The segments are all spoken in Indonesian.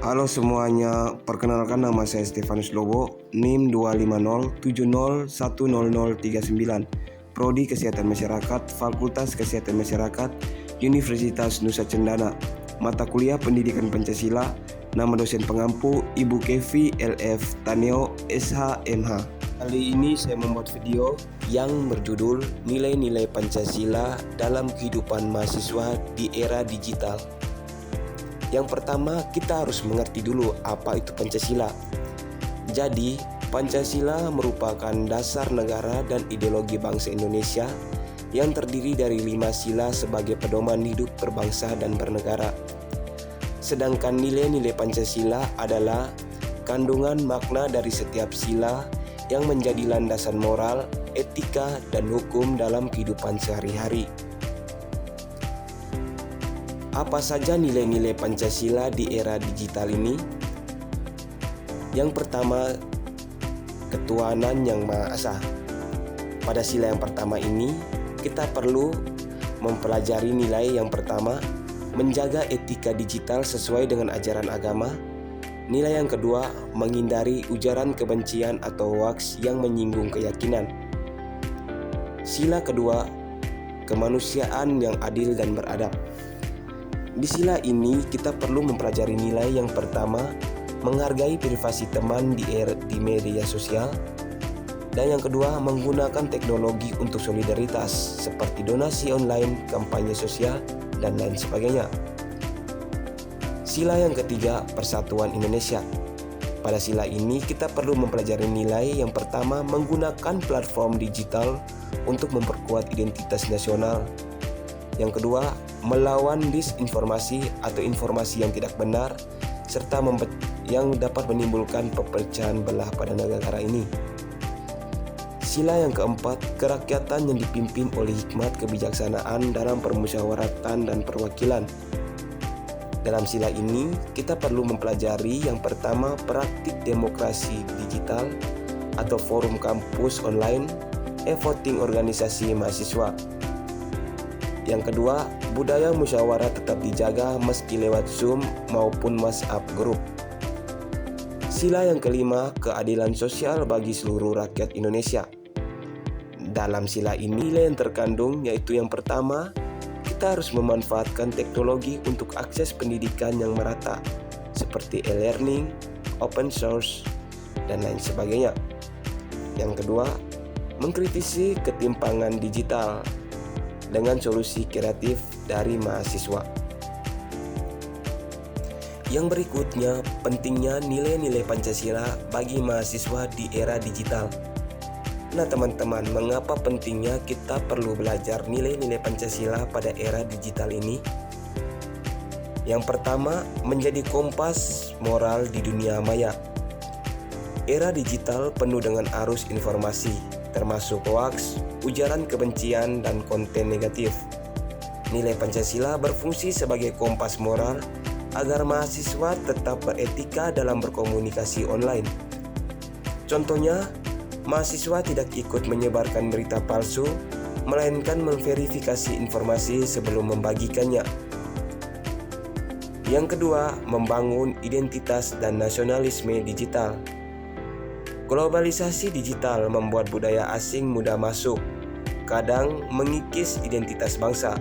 Halo semuanya, perkenalkan nama saya Stefanus Lobo, NIM 25070100039, Prodi Kesehatan Masyarakat, Fakultas Kesehatan Masyarakat, Universitas Nusa Cendana, mata kuliah Pendidikan Pancasila, nama dosen pengampu Ibu Kevi LF Taneo SH.MH. Kali ini saya membuat video yang berjudul Nilai-nilai Pancasila dalam kehidupan mahasiswa di era digital. Yang pertama, kita harus mengerti dulu apa itu Pancasila. Jadi, Pancasila merupakan dasar negara dan ideologi bangsa Indonesia yang terdiri dari 5 sila sebagai pedoman hidup berbangsa dan bernegara. Sedangkan nilai-nilai Pancasila adalah kandungan makna dari setiap sila yang menjadi landasan moral, etika, dan hukum dalam kehidupan sehari-hari. Apa saja nilai-nilai Pancasila di era digital ini? Yang pertama, ketuhanan yang Maha Esa. Pada sila yang pertama ini, kita perlu mempelajari nilai yang pertama, menjaga etika digital sesuai dengan ajaran agama. Nilai yang kedua, menghindari ujaran kebencian atau hoaks yang menyinggung keyakinan. Sila kedua, kemanusiaan yang adil dan beradab. Di sila ini kita perlu mempelajari nilai yang pertama, menghargai privasi teman di media sosial, dan yang kedua, menggunakan teknologi untuk solidaritas seperti donasi online, kampanye sosial, dan lain sebagainya. Sila yang ketiga, persatuan Indonesia. Pada sila ini kita perlu mempelajari nilai yang pertama, menggunakan platform digital untuk memperkuat identitas nasional. Yang kedua, melawan disinformasi atau informasi yang tidak benar serta yang dapat menimbulkan perpecahan belah pada negara ini. Sila yang keempat, kerakyatan yang dipimpin oleh hikmat kebijaksanaan dalam permusyawaratan dan perwakilan. Dalam sila ini, kita perlu mempelajari yang pertama, praktik demokrasi digital atau forum kampus online, voting organisasi mahasiswa. Yang kedua, budaya musyawarah tetap dijaga meski lewat Zoom maupun WhatsApp group. Sila yang kelima, keadilan sosial bagi seluruh rakyat Indonesia. Dalam sila ini, nilai yang terkandung yaitu yang pertama, kita harus memanfaatkan teknologi untuk akses pendidikan yang merata, seperti e-learning, open source, dan lain sebagainya. Yang kedua, mengkritisi ketimpangan digital dengan solusi kreatif dari mahasiswa. Yang berikutnya, pentingnya nilai-nilai Pancasila bagi mahasiswa di era digital. Nah teman-teman, mengapa pentingnya kita perlu belajar nilai-nilai Pancasila pada era digital ini? Yang pertama, menjadi kompas moral di dunia maya. Era digital penuh dengan arus informasi, termasuk hoaks, ujaran kebencian, dan konten negatif. Nilai Pancasila berfungsi sebagai kompas moral agar mahasiswa tetap beretika dalam berkomunikasi online. Contohnya, mahasiswa tidak ikut menyebarkan berita palsu, melainkan memverifikasi informasi sebelum membagikannya. Yang kedua, membangun identitas dan nasionalisme digital. Globalisasi digital membuat budaya asing mudah masuk, kadang mengikis identitas bangsa.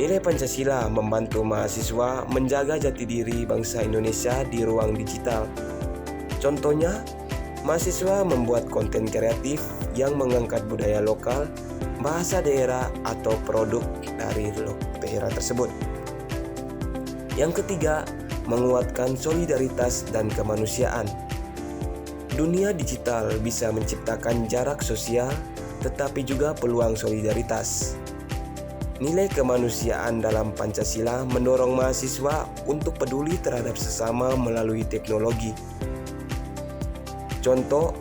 Nilai Pancasila membantu mahasiswa menjaga jati diri bangsa Indonesia di ruang digital. Contohnya, mahasiswa membuat konten kreatif yang mengangkat budaya lokal, bahasa daerah, atau produk dari daerah tersebut. Yang ketiga, menguatkan solidaritas dan kemanusiaan. Dunia digital bisa menciptakan jarak sosial, tetapi juga peluang solidaritas. Nilai kemanusiaan dalam Pancasila mendorong mahasiswa untuk peduli terhadap sesama melalui teknologi. Contoh,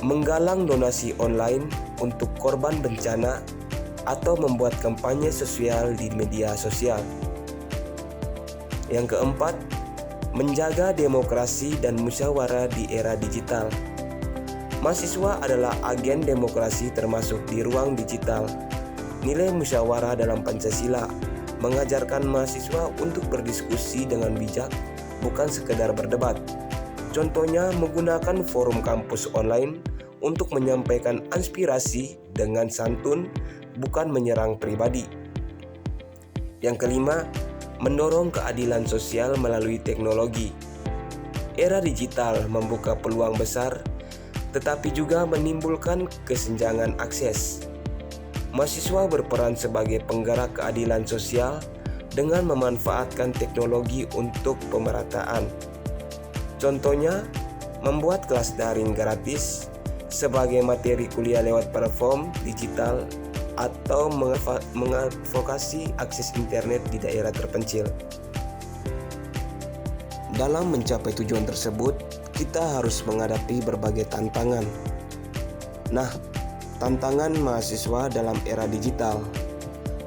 menggalang donasi online untuk korban bencana atau membuat kampanye sosial di media sosial. Yang keempat, menjaga demokrasi dan musyawarah di era digital. Mahasiswa adalah agen demokrasi termasuk di ruang digital. Nilai musyawarah dalam Pancasila mengajarkan mahasiswa untuk berdiskusi dengan bijak, bukan sekedar berdebat. Contohnya menggunakan forum kampus online untuk menyampaikan aspirasi dengan santun, bukan menyerang pribadi. Yang kelima, mendorong keadilan sosial melalui teknologi. Era digital membuka peluang besar, tetapi juga menimbulkan kesenjangan akses. Mahasiswa berperan sebagai penggerak keadilan sosial dengan memanfaatkan teknologi untuk pemerataan. Contohnya, membuat kelas daring gratis sebagai materi kuliah lewat platform digital atau mengadvokasi akses internet di daerah terpencil. Dalam mencapai tujuan tersebut, kita harus menghadapi berbagai tantangan. Nah, tantangan mahasiswa dalam era digital.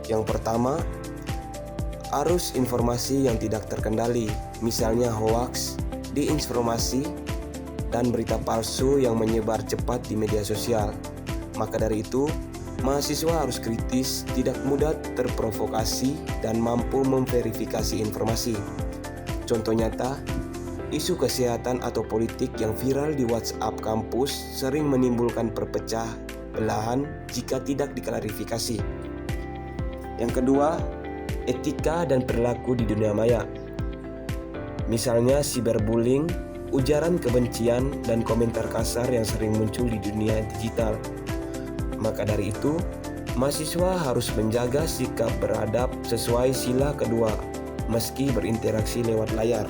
Yang pertama, arus informasi yang tidak terkendali, misalnya hoaks, disinformasi, dan berita palsu yang menyebar cepat di media sosial. Maka dari itu, mahasiswa harus kritis, tidak mudah terprovokasi, dan mampu memverifikasi informasi. Contoh nyata, isu kesehatan atau politik yang viral di WhatsApp kampus sering menimbulkan perpecah belahan jika tidak diklarifikasi. Yang kedua, etika dan perilaku di dunia maya. Misalnya cyberbullying, ujaran kebencian, dan komentar kasar yang sering muncul di dunia digital. Maka dari itu, mahasiswa harus menjaga sikap beradab sesuai sila kedua, meski berinteraksi lewat layar.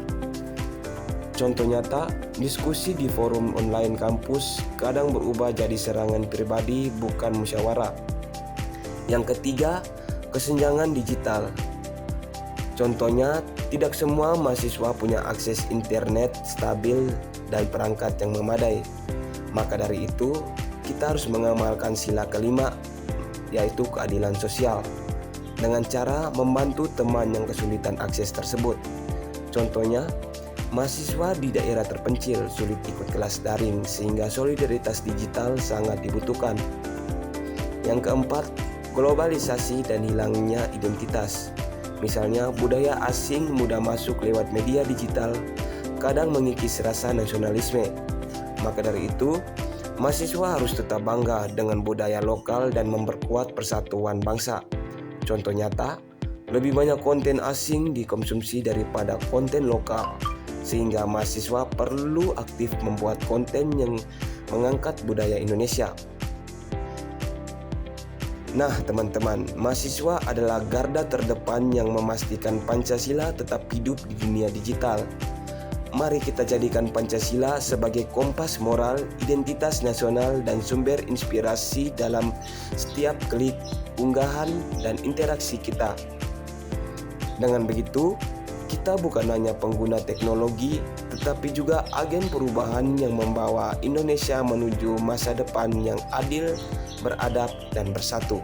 Contoh nyata, diskusi di forum online kampus kadang berubah jadi serangan pribadi, bukan musyawarah. Yang ketiga, kesenjangan digital. Contohnya, tidak semua mahasiswa punya akses internet stabil dan perangkat yang memadai. Maka dari itu, kita harus mengamalkan sila kelima, yaitu keadilan sosial, dengan cara membantu teman yang kesulitan akses tersebut. Contohnya, mahasiswa di daerah terpencil sulit ikut kelas daring sehingga solidaritas digital sangat dibutuhkan. Yang keempat, globalisasi dan hilangnya identitas. Misalnya, budaya asing mudah masuk lewat media digital, kadang mengikis rasa nasionalisme. Maka dari itu, mahasiswa harus tetap bangga dengan budaya lokal dan memperkuat persatuan bangsa. Contoh nyata, lebih banyak konten asing dikonsumsi daripada konten lokal, sehingga mahasiswa perlu aktif membuat konten yang mengangkat budaya Indonesia. Nah teman-teman, mahasiswa adalah garda terdepan yang memastikan Pancasila tetap hidup di dunia digital. Mari kita jadikan Pancasila sebagai kompas moral, identitas nasional, dan sumber inspirasi dalam setiap klik, unggahan, dan interaksi kita. Dengan begitu, kita bukan hanya pengguna teknologi, tetapi juga agen perubahan yang membawa Indonesia menuju masa depan yang adil, beradab, dan bersatu.